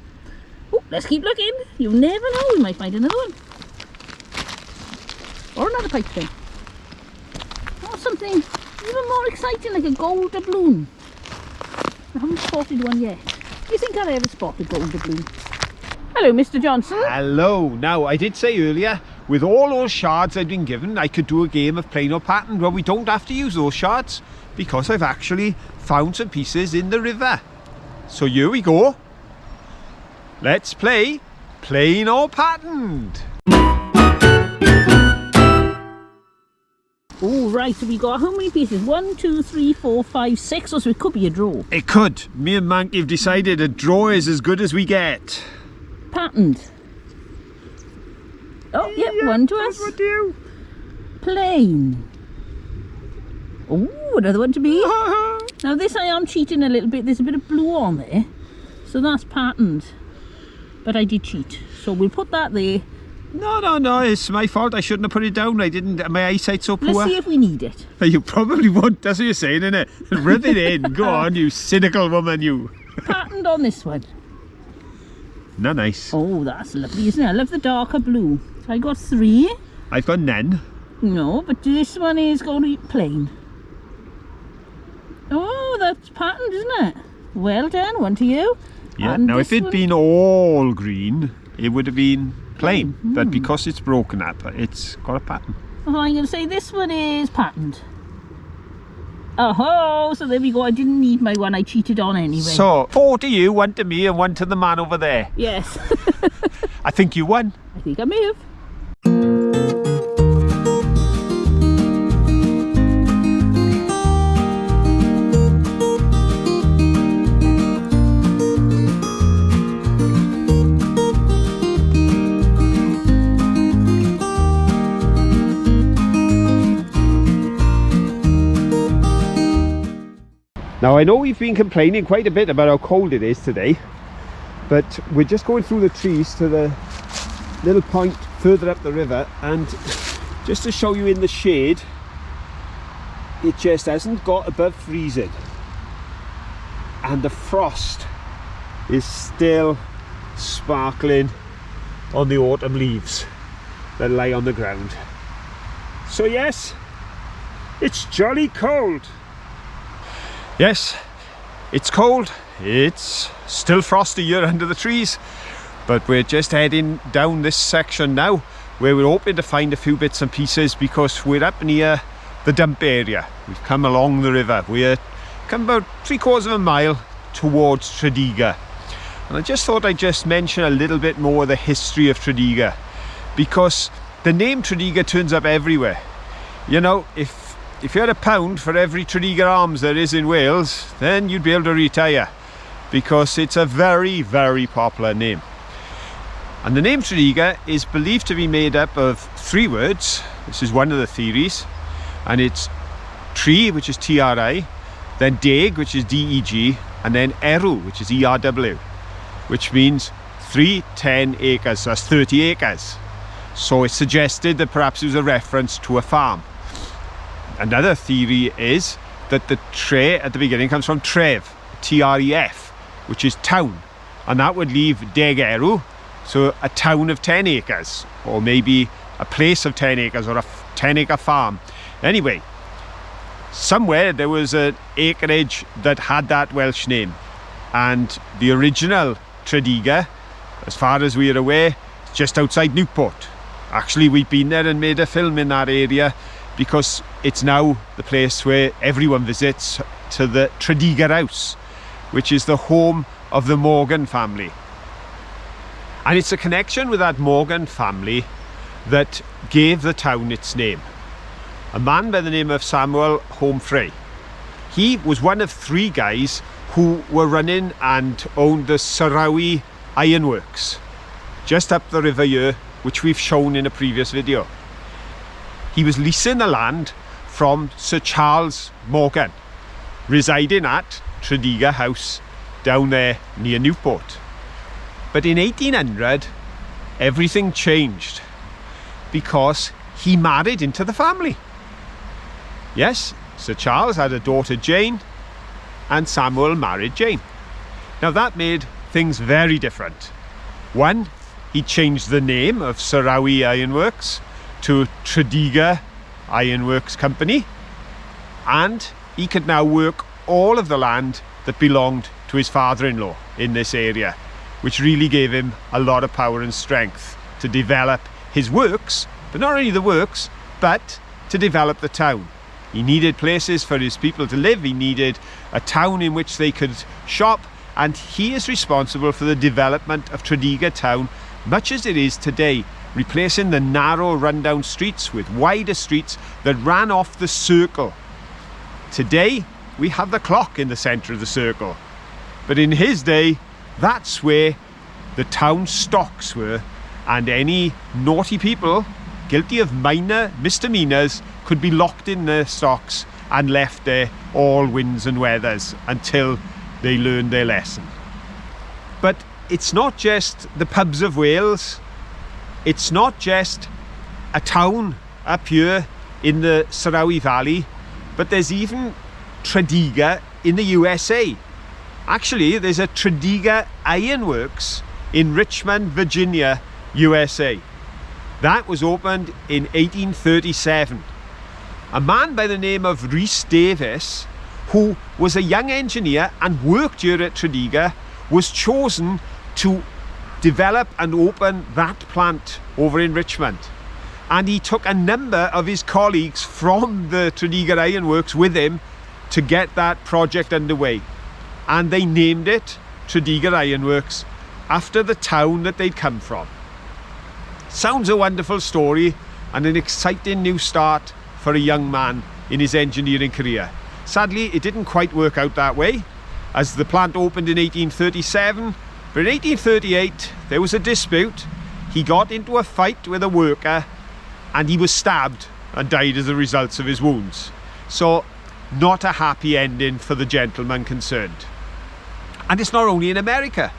Oh, let's keep looking. You never know, we might find another one. Or another pipe thing. Or something even more exciting, like a gold doubloon. I haven't spotted one yet. Do you think I'll ever spot a gold doubloon? Hello, Mr. Johnson. Hello. Now, I did say earlier, with all those shards I've been given, I could do a game of plain or pattern. Well, we don't have to use those shards because I've actually found some pieces in the river. So here we go. Let's play plain or patterned. Oh, right, so we got how many pieces? 1, 2, 3, 4, 5, 6, so it could be a draw. It could. Me and Manky have decided a draw is as good as we get. Patterned. Oh, yeah, one to us. What do you? Plain. Oh, another one to me. Now this I am cheating a little bit. There's a bit of blue on there. So that's patterned. But I did cheat. So we'll put that there. No, it's my fault. I shouldn't have put it down. I didn't. My eyesight's so poor. Let's see if we need it. You probably won't. That's what you're saying, innit? Rub it in. Go on, you cynical woman, you. Patterned on this one. Not nice. Oh, that's lovely, isn't it? I love the darker blue. So I got 3. I've got none. No, but this one is going to be plain. Oh, that's patterned, isn't it? Well done, one to you. Yeah, And now if this it'd one- been all green, it would have been plain, but because it's broken up, it's got a pattern. Oh, I'm going to say this one is patterned. Oh, so there we go. I didn't need my one. I cheated on anyway. So, 4 to you, 1 to me, and 1 to the man over there. Yes. I think you won. I think I may have. Now I know we've been complaining quite a bit about how cold it is today, but we're just going through the trees to the little point further up the river, and just to show you in the shade, it just hasn't got above freezing, and the frost is still sparkling on the autumn leaves that lie on the ground. So yes, it's jolly cold. Yes, it's cold, it's still frosty here under the trees, but we're just heading down this section now where we're hoping to find a few bits and pieces, because we're up near the dump area. We've come along the river. We're come about 3/4 of a mile towards Tredegar, and I just thought I'd just mention a little bit more of the history of Tredegar, because the name Tredegar turns up everywhere. You know, if you had £1 for every Tredegar Arms there is in Wales, then you'd be able to retire, because it's a very, very popular name. And the name Tredegar is believed to be made up of 3 words. This is one of the theories, and it's tree, which is T-R-I, then deg, which is D-E-G, and then erw, which is E-R-W, which means 310 acres, so that's 30 acres. So it's suggested that perhaps it was a reference to a farm. Another theory is that the tre at the beginning comes from tref, T-R-E-F, which is town, and that would leave deg erw, so a town of 10 acres, or maybe a place of 10 acres, or a 10-acre farm. Anyway, somewhere there was an acreage that had that Welsh name, and the original Tredegar, as far as we're aware, is just outside Newport. Actually, we've been there and made a film in that area, because it's now the place where everyone visits, to the Tredegar House, which is the home of the Morgan family. And it's a connection with that Morgan family that gave the town its name. A man by the name of Samuel Homefray. He was one of 3 guys who were running and owned the Sarawi Ironworks, just up the river here, which we've shown in a previous video. He was leasing the land from Sir Charles Morgan, residing at Tredegar House down there near Newport. But in 1800, everything changed, because he married into the family. Yes, Sir Charles had a daughter Jane, and Samuel married Jane. Now that made things very different. One, he changed the name of Sarawi Ironworks to Tredegar Ironworks Company, and he could now work all of the land that belonged to his father-in-law in this area, which really gave him a lot of power and strength to develop his works, but not only the works, but to develop the town. He needed places for his people to live, he needed a town in which they could shop, and he is responsible for the development of Tredegar town, much as it is today, replacing the narrow rundown streets with wider streets that ran off the circle. Today we have the clock in the centre of the circle, but in his day that's where the town stocks were, and any naughty people guilty of minor misdemeanours could be locked in their stocks and left there all winds and weathers until they learned their lesson. But it's not just the pubs of Wales, it's not just a town up here in the Sarawi Valley, but there's even Tredegar in the USA. Actually, there's a Tredegar Ironworks in Richmond, Virginia, USA. That was opened in 1837. A man by the name of Rhys Davis, who was a young engineer and worked here at Tredegar, was chosen to develop and open that plant over in Richmond. And he took a number of his colleagues from the Tredegar Ironworks with him to get that project underway. And they named it Tredegar Ironworks after the town that they'd come from. Sounds a wonderful story and an exciting new start for a young man in his engineering career. Sadly, it didn't quite work out that way, as the plant opened in 1837, but in 1838 there was a dispute. He got into a fight with a worker and he was stabbed and died as a result of his wounds. So, not a happy ending for the gentleman concerned. And it's not only in America,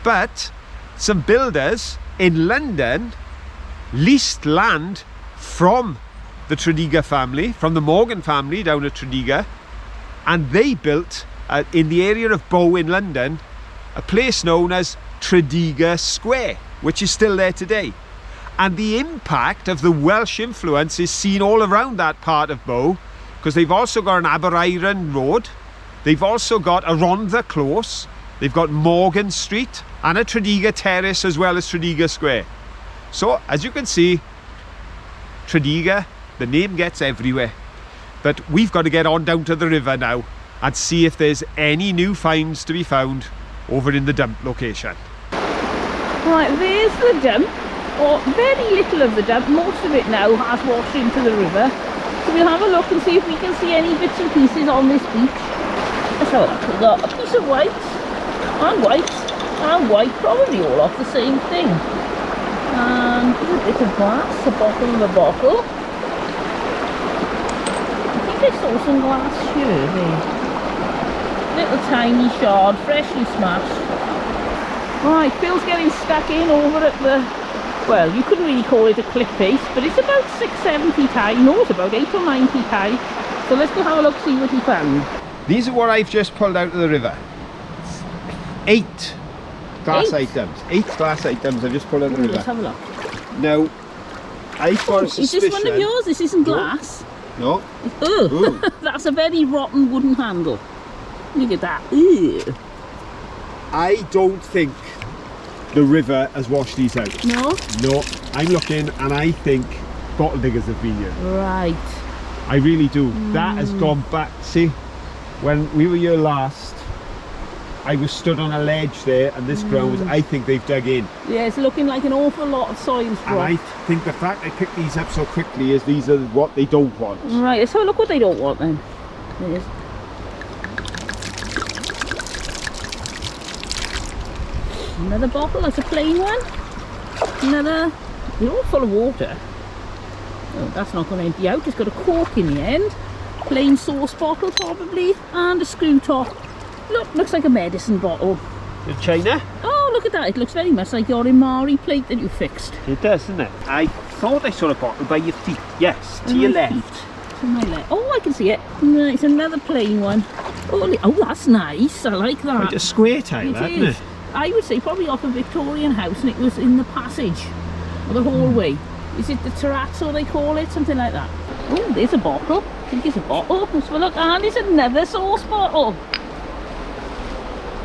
but some builders in London leased land from the Tredegar family, from the Morgan family down at Tredegar, and they built in the area of Bow in London a place known as Tredegar Square, which is still there today. And the impact of the Welsh influence is seen all around that part of Bow, because they've also got an Aberaeron Road, they've also got a Rhondda Close, they've got Morgan Street and a Tredegar Terrace as well as Tredegar Square. So as you can see, Tredegar, the name gets everywhere. But we've got to get on down to the river now and see if there's any new finds to be found over in the dump location. Right, there's the dump, or very little of the dump. Most of it now has washed into the river. So we'll have a look and see if we can see any bits and pieces on this beach. Let's have a look. We've got a piece of white, and white, probably all off the same thing. And a bit of glass, the bottom of a bottle. I think I saw some glass here, there. Little tiny shard, freshly smashed. Right, Phil's getting stuck in over at the, well, you couldn't really call it a cliff face, but it's about 6-7 feet high. No, it's about 8 or 9 feet high. So let's go have a look, see what he found. These are what I've just pulled out of the river. 8 glass items. 8 glass items I've just pulled out of the river. Let's have a look. Now, I've got a suspicion. Is this one of yours? This isn't glass. No. Oh, that's a very rotten wooden handle. Look at that. Ew. I don't think the river has washed these out. No? No. I'm looking and I think bottle diggers have been here. Right. I really do. That has gone back. See, when we were here last, I was stood on a ledge there and this ground, I think they've dug in. Yeah, it's looking like an awful lot of soil's dropped. And I think the fact they picked these up so quickly is these are what they don't want. Right, let's have a look what they don't want then. There's another bottle, that's a plain one. Another, they're all full of water. Oh, that's not going to empty out, it's got a cork in the end. Plain sauce bottle probably, and a screw top. Look, looks like a medicine bottle. The China? Oh, look at that, it looks very much like your Imari plate that you fixed. It does, doesn't it? I thought I saw a bottle by your feet. Yes, to your left. To my left. Oh, I can see it. Right, it's another plain one. Oh, that's nice, I like that. Quite a square tile, isn't it? I would say probably off a Victorian house, and it was in the passage or the hallway. Is it the terrazzo they call it? Something like that. Oh, there's a bottle. I think it's a bottle. Let's have a look. And it's another sauce bottle.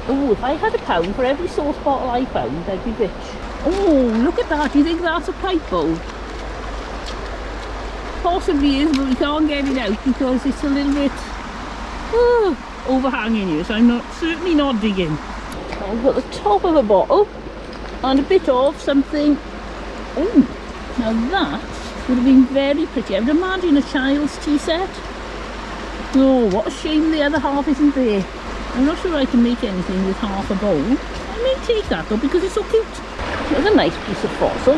Oh, if I had £1 for every sauce bottle I found, I'd be rich. Oh, look at that. Do you think that's a pipe bowl? Possibly is, but we can't get it out because it's a little bit overhanging here, so I'm certainly not digging. I've got the top of a bottle and a bit of something. Oh, now that would have been very pretty. I would imagine a child's tea set. Oh, what a shame the other half isn't there. I'm not sure I can make anything with half a bowl. I may take that though because it's so cute. There's a nice piece of fossil.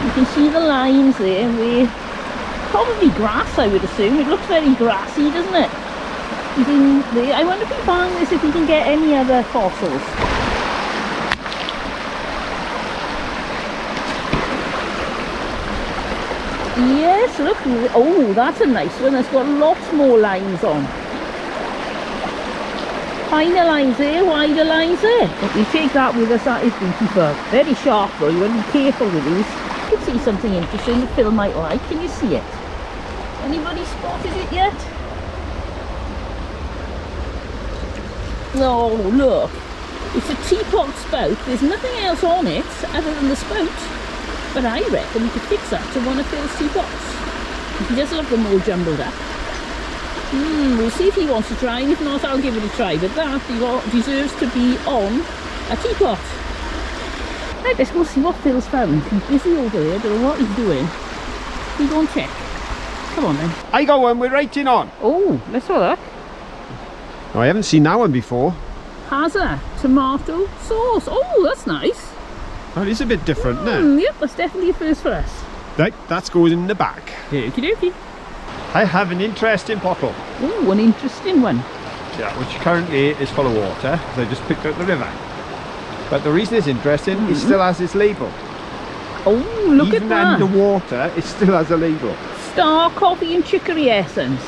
You can see the lines there where probably grass, I would assume. It looks very grassy, doesn't it? There. I wonder if we find this, if we can get any other fossils. Yes, look. Oh, that's a nice one. It's got lots more lines on. Finer lines there, wider lines there. But we take that with us, that is beautiful. Very sharp though, you want to be careful with these. You can see something interesting that Phil might like. Can you see it? Anybody spotted it yet? Oh, look. It's a teapot spout. There's nothing else on it other than the spout. But I reckon we could fix that to one of Phil's teapots. He does love them all jumbled up. We'll see if he wants to try, and if not, I'll give it a try. But that deserves to be on a teapot. Right, let's go see what Phil's found. He's busy over there, don't know what he's doing. We go and check. Come on then. I got one we're writing on. Oh, let's have a look. Oh, I haven't seen that one before. Hazza tomato sauce. Oh, that's nice. Oh, it is a bit different, isn't it? Yep, that's definitely a first for us. Right, that goes in the bag. Okie dokie. I have an interesting bottle. Oh, an interesting one. Yeah, which currently is full of water, because I just picked out the river. But the reason it's interesting, it still has its label. Oh, look Even at that. Even underwater, it still has a label. Star Coffee and Chicory Essence.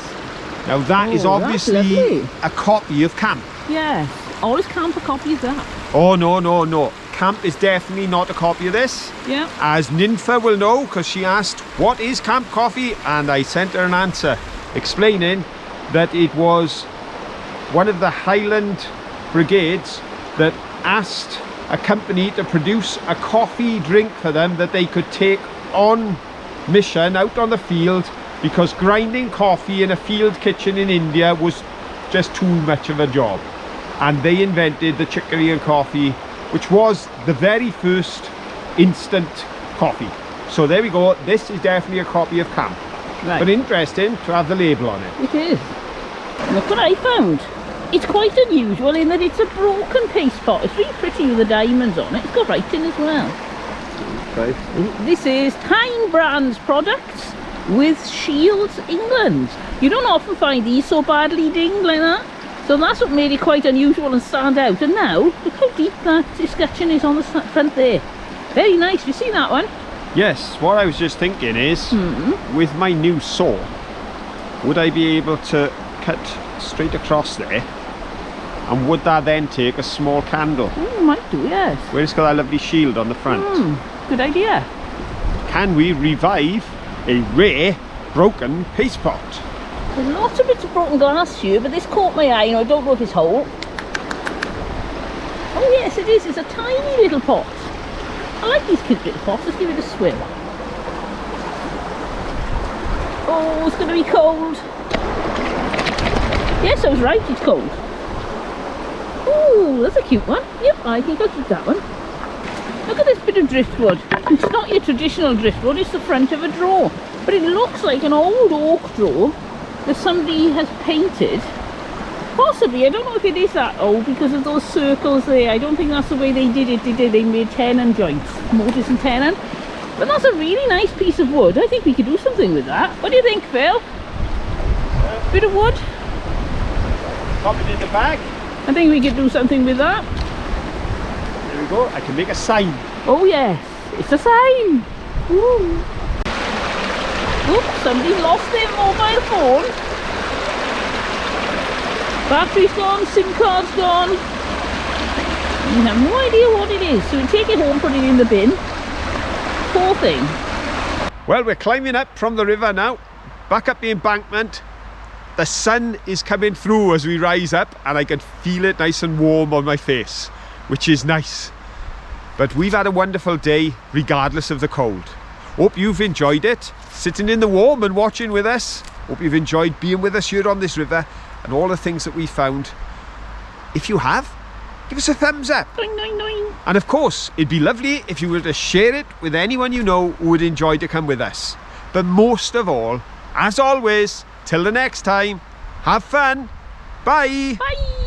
Now that is obviously a copy of Camp. Yes. Or is Camp a copy of that? Oh, no, no, no. Camp is definitely not a copy of this. Yeah. As Nympha will know, because she asked, what is Camp Coffee? And I sent her an answer explaining that it was one of the Highland brigades that asked a company to produce a coffee drink for them that they could take on mission out on the field, because grinding coffee in a field kitchen in India was just too much of a job. And they invented the chicory and coffee, which was the very first instant coffee. So there we go, this is definitely a copy of Camp. Right. But interesting to have the label on it. It is. Look what I found. It's quite unusual in that it's a broken paste pot. It's really pretty with the diamonds on it. It's got writing as well. Okay. This is Tyne Brands products with Shields, England. You don't often find these so badly dinged like that. So that's what made it quite unusual and stand out. And now, look how deep that escutcheon is on the front there. Very nice. You see that one? Yes, what I was just thinking is, with my new saw, would I be able to cut straight across there? And would that then take a small candle? Oh, might do, yes. Where it's got that lovely shield on the front. Good idea. Can we revive a rare broken paste pot? There's lots of bits of broken glass here, but this caught my eye, and I don't know if it's whole. Oh yes, it is. It's a tiny little pot. I like these cute little pots. Let's give it a swim. Oh, it's going to be cold. Yes, I was right. It's cold. Oh, that's a cute one. Yep, I think I'll keep that one. Look at this bit of driftwood. It's not your traditional driftwood. It's the front of a drawer, but it looks like an old oak drawer that somebody has painted. Possibly, I don't know if it is that old because of those circles there. I don't think that's the way they did it. They made tenon joints, mortise and tenon. But that's a really nice piece of wood. I think we could do something with that. What do you think, Phil? Bit of wood? Pop it in the bag. I think we could do something with that. There we go. I can make a sign. Oh yes, it's a sign. Ooh. Oops, somebody lost their mobile phone. Battery's gone, SIM card's gone. You have no idea what it is, so we take it home, put it in the bin. Poor thing. Well, we're climbing up from the river now, back up the embankment. The sun is coming through as we rise up, and I can feel it nice and warm on my face, which is nice. But we've had a wonderful day, regardless of the cold. Hope you've enjoyed it, sitting in the warm and watching with us. Hope you've enjoyed being with us here on this river and all the things that we found. If you have, give us a thumbs up. Doing, doing, doing. And of course, it'd be lovely if you were to share it with anyone you know who would enjoy to come with us. But most of all, as always, till the next time, have fun. Bye. Bye.